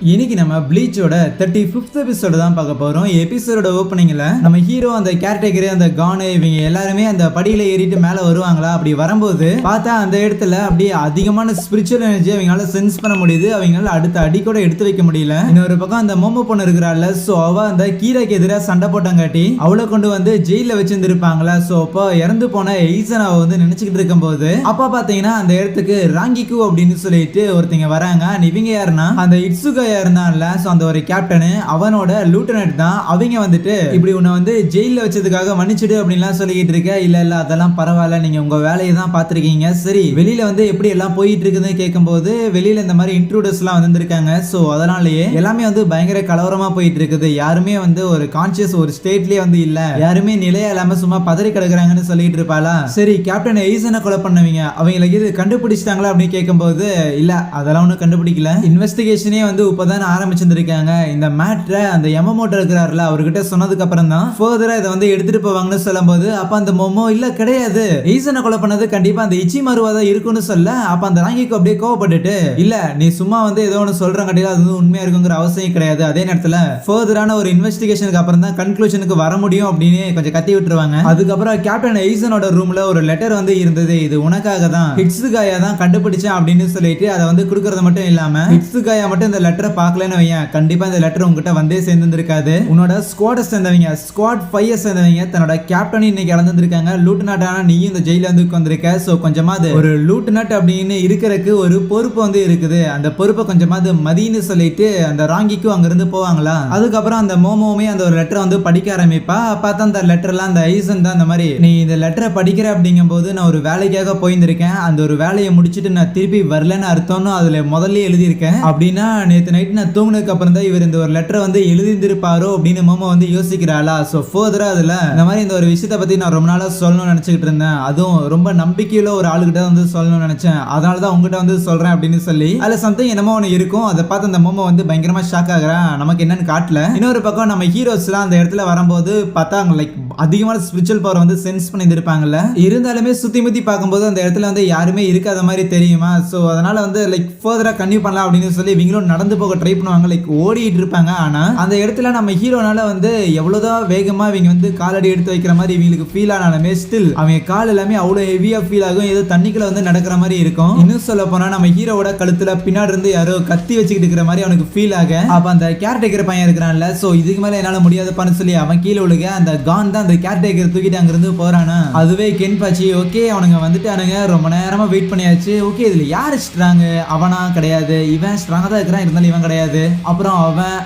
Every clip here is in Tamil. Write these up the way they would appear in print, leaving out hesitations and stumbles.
இன்னைக்கு நம்ம ப்ளீச்சோட 35th எபிசோட தான் பார்க்க போறோம். எபிசோட ஓப்பனிங்ல நம்ம ஹீரோ அந்த கேரக்டர் அந்த கான் இவங்க எல்லாருமே அந்த படியில ஏறிட்டு மேல வருவாங்களா. அப்படி வரும்போது பார்த்தா அந்த இடத்துல அப்படியே அதிகமான ஸ்பிரிச்சுவல் எனர்ஜி அவங்களால சென்ஸ் பண்ண முடியுது. அவங்களால அடுத்த அடி கூட எடுத்து வைக்க முடியல. இன்னொரு பக்கம் அந்த மோமோ பொண்ணு இருக்கிறாள். சோ அவ அந்த கீரைக்கு எதிராக சண்டை போட்டாங்காட்டி அவளை கொண்டு வந்து ஜெயில வச்சிருந்திருப்பாங்களா. சோ அப்போ இறந்து போன ஈசன் அவ வந்து நினைச்சுக்கிட்டு இருக்கும் போது அப்பா பாத்தீங்கன்னா அந்த இடத்துக்கு ராங்கிக்கு அப்படின்னு சொல்லிட்டு ஒருத்தங்க வராங்க. இவங்க யாருன்னா அந்த இட்சுகா இருந்தான்ல. சோ அந்த ஒரு கேப்டன் அவனோட லூட்டனட் தான். அவங்க வந்துட்டு இப்படி உன்னை வந்து ஜெயில வச்சதுக்காக மன்னிச்சிடு அப்படின்லாம் சொல்லிக்கிட்டு இருக்க. இல்ல அதெல்லாம் பரவாயில்ல, நீங்க உங்க வேலையை தான் பாத்திருக்கீங்க. சரி, வெளியில வந்து எப்படி எல்லாம் போயிட்டு இருக்குன்னு கேட்கும்போது வெளியில இந்த மாதிரி இன்ட்ரூடர்ஸ் எல்லாம் வந்திருக்காங்க. சோ அதனாலயே எல்லாமே வந்து பயங்கர கலவரமா போயிட்டு இருக்குது. யாருமே வந்து ஒரு கான்சியஸ் ஒரு ஸ்டேட்லயே வந்து இல்ல, யாருமே நிலையா இல்லாம சும்மா பதறி கிடக்குறாங்கன்னு சொல்லிட்டு இருப்பாளா. சரி, கேப்டன் எய்சனை கொலை பண்ணவங்க அவங்களுக்கு இது கண்டுபிடிச்சிட்டாங்களா அப்படின்னு கேட்கும்போது இல்ல அதெல்லாம் ஒன்றும் கண்டுபிடிக்கல, இன்வெஸ்டிகேஷனே வந்து இப்பதான் ஆரம்பிச்சிருக்காங்க. இந்த மேட்ரை அந்த யமமோட்டோ இருக்கிறாருல அவர்கிட்ட சொன்னதுக்கு அப்புறம் தான் ஃபர்தரா இதை வந்து எடுத்துட்டு போவாங்கன்னு சொல்லும்போது அப்ப அந்த மோமோ இல்ல கிடையாது, ஈசனை கொலை பண்ணது கண்டிப்பா அந்த இச்சி மருவாதான் இருக்குன்னு சொல்ல. அப்ப அந்த ராங்கிக்கு அப்படியே கோவப்பட்டுட்டு இல்ல நீ சும்மா வந்து ஏதோ ஒன்று சொல்ற கண்டிப்பா அது உண்மையா இருக்குங்கிற அவசியம் கிடையாது. அதே நேரத்துல ஃபர்தரான ஒரு இன்வெஸ்டிகேஷனுக்கு அப்புறம் தான் கன்க்ளூஷனுக்கு வர முடியும் அப்படின்னு கொஞ்சம் கத்தி விட்டுருவாங்க. அதுக்கப்புறம் கேப்டன் எய்சனோட ரூம்ல ஒரு லெட்டர் வந்து இருந்தது. இது உனக்காக தான், ஹிட்சுகாயா தான் கண்டுபிடிச்சேன் அப்படின்னு சொல்லிட்டு அதை வந்து கொடுக்கறது மட்டும் இல்லாம ஹிட்சுகாயா மட்டும் இந்த லெட்டரை பார்க்கலன்னு வையன், கண்டிப்பா இந்த லெட்டர் உங்ககிட்ட வந்தே சேர்ந்துருக்காது. உன்னோட ஸ்குவாட சேர்ந்தவங்க ஸ்குவாட் 5 சேர்ந்தவங்க தன்னோட கேப்டன் இன்னைக்கு இழந்திருக்காங்க. லூட்நட்டான நீயும் இந்த ஜெயில வந்து வந்திருக்க. சோ கொஞ்சமாவது ஒரு லூட்நட் அப்படின்னு இருக்கிறதுக்கு ஒரு பொறுப்பு வந்து இருக்குது. அந்த பொறுப்பை கொஞ்சமாவது மதின்னு சொல்லிட்டு அந்த ராங்கிக்கும் அங்க இருந்து போவாங்களா. அதுக்கப்புறம் அந்த மோமோமே அந்த ஒரு லெட்டரை வந்து படிக்க ஆரம்பிப்பா. பார்த்தா அந்த லெட்டர்லாம் அந்த ஐசன் தான் இந்த மாதிரி நீ இந்த லெட்டரை படிக்கிற அப்படிங்கும் போது நான் ஒரு வேலைக்காக போயிருந்திருக்கேன், அந்த ஒரு வேலையை முடிச்சுட்டு நான் திருப்பி வரலன்னு அர்த்தம்னு அதுல முதல்ல எழுதியிருக்கேன். அப்படின்னா நேற்று நைட் நான் தூங்கினதுக்கு அப்புறம் தான் இவர் இந்த ஒரு லெட்டரை வந்து எழுதியிருப்பாரோ அப்படின்னு மோமோ வந்து யோசிக்கிறாளா. ஸோ ஃபர்தரா அதுல இந்த மாதிரி இந்த ஒரு விஷயத்தை பத்தி நான் ரொம்ப நாளா சொல்லணும்னு நினைச்சுக்கிட்டு இருந்தேன், அதுவும் ரொம்ப நம்பிக்கையுள்ள ஒரு ஆளுகிட்ட வந்து சொல்லணும்னு நினைச்சேன், அதனாலதான் உங்ககிட்ட வந்து சொல்றேன் அப்படின்னு சொல்லி அதுல சம்திங் என்னமோ ஒன்று இருக்கும். அதை பார்த்து அந்த மோமோ வந்து பயங்கரமா ஷாக் ஆகுறான். நமக்கு என்னன்னு காட்டல. இன்னொரு பக்கம் நம்ம ஹீரோஸ்லாம் அந்த இடத்துல வரும்போது பார்த்தா லைக் அதிகமான ஸ்பிரிச்சுவல் பவர் வந்து சென்ஸ் பண்ணி இருப்பாங்கல்ல. இருந்தாலுமே சுத்தி முத்தி பார்க்கும்போது அந்த இடத்துல வந்து யாருமே இருக்காத மாதிரி தெரியுமா. ஸோ அதனால வந்து லைக் ஃபர்தரா கன்டினியூ பண்ணலாம் அப்படின்னு சொல்லி இவங்களும் நடந்து போக ட்ரை பண்ணுவாங்க, லைக் ஓடிட்டு இருப்பாங்க. ஆனா அந்த இடத்துல நம்ம ஹீரோனால வந்து எவ்வளவுதான் வேகமா இவங்க வந்து காலடி எடுத்து வைக்கிற மாதிரி இவங்களுக்கு ஃபீல் ஆனாலுமே ஸ்டில் அவங்க கால் எல்லாமே அவ்வளவு ஹெவியா ஃபீல் ஆகும். ஏதோ தண்ணிக்குள்ள வந்து நடக்கிற மாதிரி இருக்கும். இன்னும் சொல்ல போனா நம்ம ஹீரோவோட கழுத்துல பின்னாடி இருந்து யாரோ கத்தி வச்சுக்கிட்டு இருக்கிற மாதிரி அவனுக்கு ஃபீல் ஆக அப்ப அந்த கேர்டேக்கர் பையன் இருக்கிறான்ல. சோ இதுக்கு மேல என்னால முடியாதுப்பான்னு சொல்லி அவன் கீழே விழுக அந்த கான் தான் அந்த கேர்டேக்கர் தூக்கிட்டு அங்க இருந்து போறானா. அதுவே கென்பாச்சி ஓகே அவனுங்க வந்துட்டானுங்க, ரொம்ப நேரமா வெயிட் பண்ணியாச்சு. ஓகே இதுல யாரு ஸ்ட்ராங், அவனா கிடையாது, இவன் ஸ்ட்ராங்கா தான் இருக்கிறான் இருந்தாலும் இவன் கிடையாது, அப்புறம் அவன்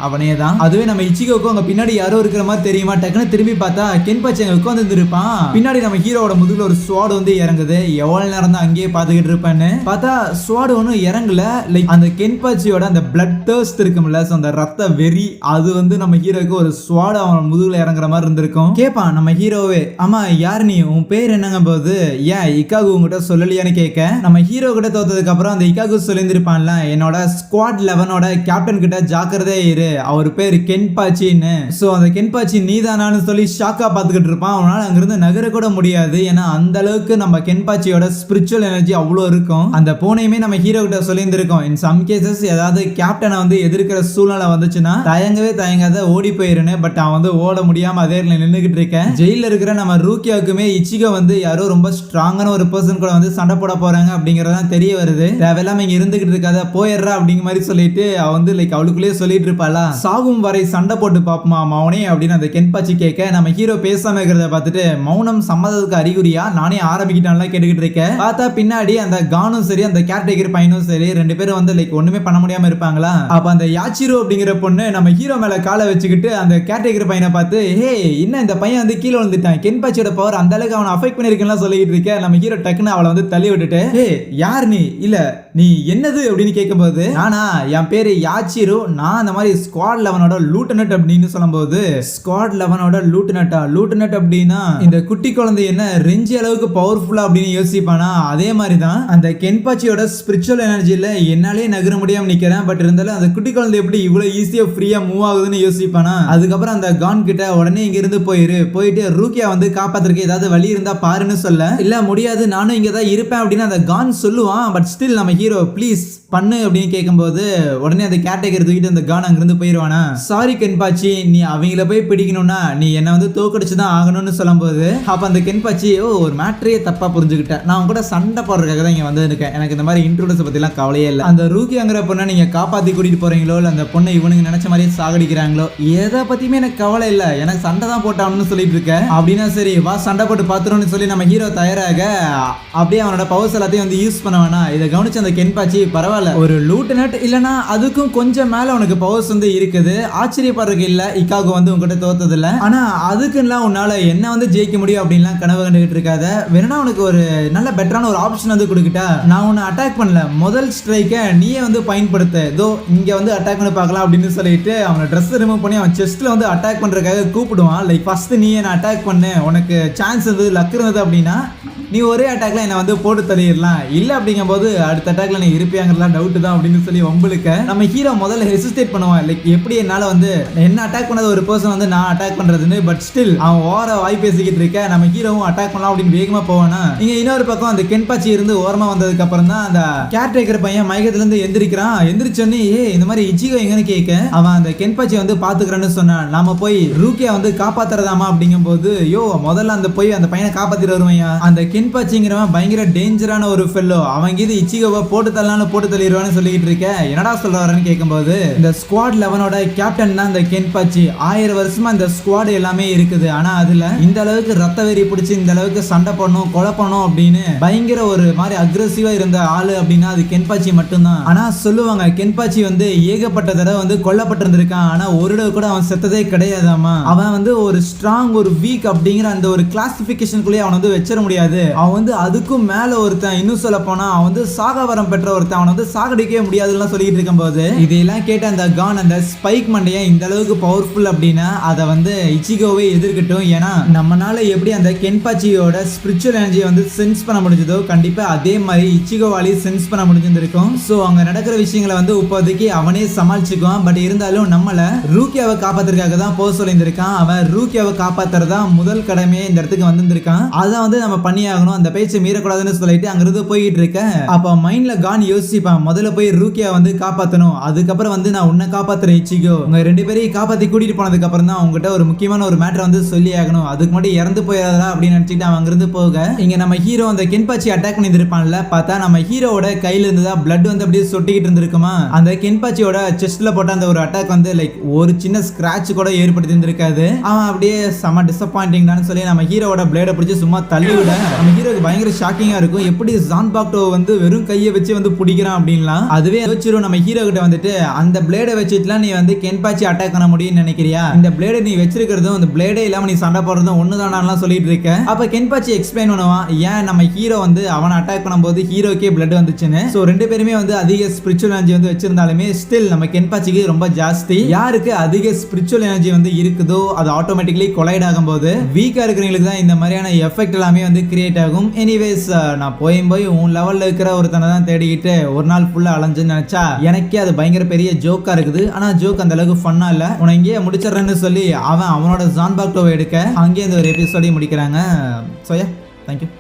அவனே தான். அதுவே நம்ம இச்சிகோக்கும் அங்க பின்னாடி யாரோ இருக்கிற மாதிரி தெரியுமா. டக்குன்னு திரும்பி பார்த்தா கென்பாச்சி அங்க உட்கார்ந்து இருப்பான். பின்னாடி நம்ம ஹீரோவோட முதுகுல ஒரு ஸ்வாட் வந்து இறங்குது. எவ்வளவு நேரம் தான் அங்கேயே பாத்துக்கிட்டு இருப்பான்னு பார்த்தா ஸ்வாட் ஒன்னும் இறங்கல. லைக் அந்த கென்பாச்சியோட அந்த பிளட் டர்ஸ்ட் இருக்கும்ல, அந்த ரத்த வெறி அது வந்து நம்ம ஹீரோக்கு ஒரு ஸ்வாட் அவன் முதுகுல இறங்குற மாதிரி இருந்திருக்கும். கேட்பான் நம்ம ஹீரோவே, ஆமா யார் நீ, உன் பேர் என்னங்க போது, ஏன் இக்காகு உங்ககிட்ட சொல்லலையான்னு கேட்க நம்ம ஹீரோ கிட்ட தோத்ததுக்கு அப்புறம் அந்த இக்காகு சொல்லியிருப்பான்ல என்னோட ஸ்குவாட் 11ஓட கேப்டன் கிட்ட ஜாக்கிரதே இரு, அவர் பேர் கென்பாச்சின்னு. சோ அந்த கென்பாச்சி நீதானான்னு சொல்லி ஷாக்கா பாத்துக்கிட்டு இருப்பான். அவனால அங்கிருந்து நகர கூட முடியாது. ஏன்னா அந்த அளவுக்கு நம்ம கென்பாச்சியோட ஸ்பிரிச்சுவல் எனர்ஜி அவ்வளோ இருக்கும். அந்த பூனையுமே நம்ம ஹீரோ கிட்ட சொல்லியிருந்திருக்கோம், இன் சம் கேசஸ் ஏதாவது கேப்டனை வந்து எதிர்க்கிற சூழ்நிலை வந்துச்சுன்னா தயங்காத ஓடி போயிருன்னு. பட் அவன் வந்து ஓட முடியாம அதே நின்றுகிட்டு இருக்கேன். ஜெயில இருக்கிற நம்ம ரூக்கியாவுக்குமே இச்சிகோ வந்து யாரோ ரொம்ப ஸ்ட்ராங்கான ஒரு பர்சன் கூட வந்து சண்டை போட போறாங்க அப்படிங்கறதான் தெரிய வருது. தேவையில்லாம இங்க இருந்துகிட்டு இருக்காத போயிடுறா அப்படிங்கிற மாதிரி சொல்லிட்டு அவ வந்து லைக் அவளுக்குள்ளேயே சொல்லிட்டு இருப்பாளா. சாகும் வரை சண்டை போட்டு பாப்போமா மௌனே அப்படின்னு அந்த கென்பாச்சி கேட்க நம்ம ஹீரோ பேசாம இருக்கிறத பார்த்துட்டு மௌனம் சம்மதத்துக்கு அறிகுறியா நானே ஆரம்பிக்கிட்டான்ல கேட்டுக்கிட்டு இருக்கேன். பார்த்தா பின்னாடி அந்த கானும் சரி அந்த கேர்டேக்கர் பையனும் சரி ரெண்டு பேரும் வந்து லைக் ஒண்ணுமே பண்ண முடியாம இருப்பாங்களா. அப்ப அந்த யாச்சிரோ அப்படிங்கிற பொண்ணு நம்ம ஹீரோ மேல காலை வச்சுக்கிட்டு அந்த கேர்டேக்கர் பையனை பார்த்து ஹே இன்னும் இந்த பையன் வந்து கீழே விழுந்துட்டான், கென்பாச்சியோட பவர் அந்த அளவுக்கு அவனை அஃபெக்ட் பண்ணிருக்கேன்னு சொல்லிட்டு இருக்க. நம்ம ஹீரோ டக்குன்னு அவளை வந்து தள்ளி விட்டுட்டு ஹே யார் நீ, இல்ல நீ என்னது அப்படின்னு கேட்கும்போது நானா என் பேரு யாச்சிரோ, நான் அந்த மாதிரி ஸ்குவாட் 11ஓட லூட்டனட் அப்படின்னு சொல்லும்போது ஸ்குவாட் 11ஓட லூட்டனட் அப்படின்னா இந்த குட்டி குழந்தை என்ன ரெஞ்சி அளவுக்கு பவர்ஃபுல்லா அப்படின்னு யோசிப்பானா. அதே மாதிரி தான் அந்த கென்பாச்சியோட ஸ்பிரிச்சுவல் எனர்ஜியில என்னாலே நகர முடியாம நிக்கிறேன், பட் இருந்தாலும் அந்த குட்டி குழந்தை எப்படி இவ்வளவு ஈஸியா ஃப்ரீயா மூவ் ஆகுதுன்னு யோசிப்பானா. அதுக்கப்புறம் அந்த கான் கிட்ட உடனே இங்க இருந்து போயிட்டு ரூக்கியா வந்து காப்பாத்துறதுக்கு ஏதாவது வழி இருந்தா பாருன்னு சொல்ல இல்ல முடியாது நானும் இங்க தான் இருப்பேன் அப்படின்னு அந்த கான் சொல்லுவான். பட் ஸ்டில் நம்ம ஹீரோ ப்ளீஸ் பண்ணு அப்படின்னு கேட்கும்போது உடனே அந்த கேர்டேக்கர் தூக்கிட்டு அந்த கான் அங்கிருந்து போயிடுவானா. சாரி கென்பாச்சி, நீ அவங்கள போய் பிடிக்கணும்னா நீ என்ன வந்து தோக்கடிச்சு தான் ஆகணும்னு சொல்லும்போது அப்ப அந்த கென்பாச்சி ஒரு மேட்ரையே தப்பா புரிஞ்சுக்கிட்டேன், நான் கூட சண்டை போடுறதுக்காக தான் இங்க வந்து இருக்கேன், எனக்கு இந்த மாதிரி இன்ட்ரோடஸ் பத்தி எல்லாம் கவலையே இல்லை. அந்த ரூக்கிங்கிற பொண்ணை நீங்க காப்பாத்தி கூட்டிட்டு போறீங்களோ இல்ல அந்த பொண்ணை இவனுக்கு நினைச்ச மாதிரியே சாகடிக்கிறாங்களோ எதை பத்தியுமே எனக்கு கவலை இல்லை, எனக்கு சண்டை தான் போட்டான்னு சொல்லிட்டு இருக்கேன். அப்படின்னா சரி வா சண்டை போட்டு பாத்துறோம்னு சொல்லி நம்ம ஹீரோ தயாராக அப்படியே அவனோட பவர்ஸ் எல்லாத்தையும் வந்து யூஸ் பண்ண வேணா. இதை கவனிச்சு அந்த கென்பாச்சி பரவாயில்ல, ஒரு லூட்டனட் இல்லனா அதுக்கும் கொஞ்சம் மேல உனக்கு பவர்ஸ் வந்து இருக்குது, ஆச்சரியப்படுறதுக்கு இல்ல இக்காகோ வந்து உங்ககிட்ட தோத்தது இல்ல, ஆனா அதுக்குலாம் உன்னால என்ன வந்து ஜெயிக்க முடியும் அப்படின்லாம் கனவு கண்டுகிட்டு இருக்காத, வேணா உனக்கு ஒரு நல்ல பெட்டரான ஒரு ஆப்ஷன் வந்து கொடுக்கிட்டா, நான் உன்னை அட்டாக் பண்ணல, முதல் ஸ்ட்ரைக்கை நீயே வந்து பயன்படுத்த, இதோ இங்க வந்து அட்டாக் பண்ணி பார்க்கலாம் அப்படின்னு சொல்லிட்டு அவனை ட்ரெஸ் ரிமூவ் பண்ணி அவன் செஸ்ட்ல வந்து அட்டாக் பண்றதுக்காக கூப்பிடுவான். லைக் ஃபர்ஸ்ட் நீ என்ன அட்டாக் பண்ணு, உனக்கு சான்ஸ் இருந்தது லக் இருந்தது அப்படின்னா நீ ஒரே அட்டாக்ல என்ன வந்து போட்டு தள்ளிடலாம், இல்ல அப்படிங்கும்போது அடுத்த அட்டாக்ல நீ இருப்பியாங்கிறலாம் டவுட் தான் அப்படின்னு சொல்லி வம்புலுக்க நம்ம ஹீரோ முதல்ல ஹெசிடேட் பண்ணுவான். லைக் எப்படி என்னால வந்து என்ன அட்டாக் பண்ணது ஒரு பர்சன் வந்து நான் அட்டாக் பண்றதுன்னு, பட் ஸ்டில் அவன் ஓர வாய் பேசிக்கிட்டு இருக்க நம்ம ஹீரோவும் அட்டாக் பண்ணலாம் அப்படின்னு வேகமா போவானா. இங்க இன்னொரு பக்கம் அந்த கென்பாச்சி இருந்து ஓரமா வந்ததுக்கு அப்புறம் தான் அந்த கேர்டேக்கர் பையன் மயக்கத்துல இருந்து எந்திரிக்கிறான். எந்திரிச்சோன்னே இந்த மாதிரி இச்சிகோ எங்கன்னு கேட்க அவன் அந்த கென்பாச்சி வந்து பாத்துக்கிறேன்னு சொன்னான். நாம போய் ரூக்கியா வந்து காப்பாத்துறதாமா அப்படிங்கும் போது யோ முதல்ல அந்த போய் அந்த பையனை காப்பாத்திட்டு வருவாயா. அந்த கென்பாச்சிங்கிறவன் பயங்கர டேஞ்சரான ஒரு ஃபெல்லோ, அவங்க இது இச்சிகோவை போட்டு தள்ளிடுவான்னு சொல்லிட்டு இருக்க, என்னடா சொல்றாருன்னு கேட்கும்போது இந்த ஸ்குவாட் 11ஓட கேப்டன் தான் இந்த கென்பாச்சி, 1000 வருஷமா இந்த ஸ்குவாட் எல்லாமே இருக்குது, ஆனா அதுல இந்த அளவுக்கு ரத்த வெறி பிடிச்சி இந்த அளவுக்கு சண்டை பண்ணணும் கொலை பண்ணணும் அப்படின்னு பயங்கர ஒரு மாதிரி அக்ரெசிவா இருந்த ஆளு அப்படின்னா அது கென்பாச்சி மட்டும்தான். ஆனா சொல்லுவாங்க கென்பாச்சி வந்து ஏகப்பட்ட தடவை வந்து கொல்லப்பட்டிருந்திருக்கான், ஆனா ஒரு தடவை கூட அவன் செத்ததே கிடையாதாமா. அவன் வந்து ஒரு ஸ்ட்ராங் ஒரு வீக் அப்படிங்கிற அந்த ஒரு கிளாசிபிகேஷனுக்குள்ளேயே அவன் வந்து வச்சிட முடியாது, அவன் வந்து அதுக்கும் மேல ஒருத்தன், இன்னும் சொல்ல போனா அவன் வந்து சாகவரம் பெற்ற ஒருத்தன், அவன் வந்து சாகடிக்கவே முடியாதுன்னு சொல்லிட்டு இருக்கும் போது இதெல்லாம் கேட்ட அந்த கான் அந்த ஸ்பைக் மண்டையை இந்த அளவுக்கு பவர்ஃபுல் அப்படின்னா அதை வந்து இச்சிகோவே எதிர்க்கட்டும், ஏன்னா நம்மனால எப்படி அந்த கென்பாச்சியோட ஸ்பிரிச்சுவல் எனர்ஜியை வந்து சென்ஸ் பண்ண முடிஞ்சதோ கண்டிப்பா அதே மாதிரி இச்சிகோவாலே சென்ஸ் பண்ண முடிஞ்சிருக்கும். ஸோ அங்க நடக்கிற விஷயங்களை வந்து இப்போதைக்கு அவனே சமாளிச்சுக்குவான். பட் இருந்தாலும் நம்மள ரூக்கியாவை காப்பாத்துறதுக்காக தான் போக சொல்லியிருந்திருக்கான், அவன் ரூக்கியாவை காப்பாத்துறதா முதல் கடமையே இந்த இடத்துக்கு வந்திருக்கான், அதை வந்து நம்ம பண்ணி ஆகணும், அந்த பேச்சை மீறக்கூடாதுன்னு சொல்லிட்டு அங்கிருந்து போயிட்டு இருக்க அப்ப மைண்ட்ல கான் யோசிப்பான், முதல்ல போய் ரூக்கியா வந்து காப்பாத்தணும், அதுக்கப்புறம் வந்து நான் உன்னை காப்பாத்துறேன் இச்சிகோ, உங்க 2 பேரையும் காப்பாத்தி கூட்டிட்டு போனதுக்கு அப்புறம் தான் உங்ககிட்ட ஒரு முக்கியமான ஒரு மேட்டர் வந்து சொல்லி ஆகணும், அதுக்கு மட்டும் இறந்து போயிடாதா அப்படின்னு நினைச்சிட்டு அவன் அங்கிருந்து போக இங்க நம்ம ஹீரோ அந்த கென்பாச்சி அட்டாக் பண்ணி இருப்பான்ல, பார்த்தா நம்ம ஹீரோவோட கையில இருந்துதான் பிளட் வந்து அப்படியே சொட்டிக்கிட்டு இருந்திருக்குமா. அந்த கென்பாச்சியோட செஸ்ட்ல போட்ட அந்த ஒரு அட்டாக் வந்து லைக் ஒரு சின்ன ஸ்கிராட்ச் கூட ஏற்படுத்தி இருந்திருக்காது, அவன் அப்படியே செம டிசப்பாயிண்டிங்னு சொல்லி நம்ம ஹீரோவோட பிளேட பிடிச்சி சும்மா தள்ளி விட நம்ம ஹீரோக்கு பயங்கர ஷாக்கிங்கா இருக்கும், எப்படி ஜான்பாக்டோ வந்து வெறும் கையை வச்சு வந்து பிடிக்கிறான் அப்படின்லாம். அதுவே யோசிச்சிரும் நம்ம ஹீரோ கிட்ட வந்துட்டு அந்த பிளேடை வச்சுட்டுலாம் நீ வந்து கென்பாச்சி அட்டாக் பண்ண முடியும்னு நினைக்கிறியா, இந்த பிளேடை நீ வச்சிருக்கிறதும் அந்த பிளேடே இல்லாம நீ சண்டை போடுறதும் ஒண்ணுதானாலாம் சொல்லிட்டு இருக்க. அப்ப கென்பாச்சி எக்ஸ்பிளைன் பண்ணுவான் ஏன் நம்ம ஹீரோ வந்து அவனை அட்டாக் பண்ணும்போது ஹீரோக்கே பிளட் வந்துச்சுன்னு. சோ 2 பேருமே வந்து அதிக ஸ்பிரிச்சுவல் எனர்ஜி வந்து வச்சிருந்தாலுமே ஸ்டில் நம்ம கென்பாச்சிக்கு ரொம்ப ஜாஸ்தி, யாருக்கு அதிக ஸ்பிரிச்சுவல் எனர்ஜி வந்து இருக்குதோ அது ஆட்டோமேட்டிக்கலி கொலைட் ஆகும்போது வீக்கா இருக்கிறவங்களுக்கு தான் இந்த மாதிரியான எஃபெக்ட் எல்லாமே வந்து கிரியேட் ஆகும். எனிவேஸ் நான் போய் உன் லெவல்ல இருக்கிற ஒருத்தனை தான் தேடிக்கிட்டு ஒரு நாள் ஃபுல்லா அலைஞ்சுன்னு நினைச்சா எனக்கே அது பயங்கர பெரிய ஜோக்கா இருக்குது, ஆனா ஜோக் அந்த அளவுக்கு ஃபன்னா இல்ல, உன இங்கேயே முடிச்சிடறேன்னு சொல்லி அவனோட ஜான்பாக்டோவை எடுக்க அங்கேயே இந்த ஒரு எபிசோடையும் முடிக்கிறாங்க. Soya thank you.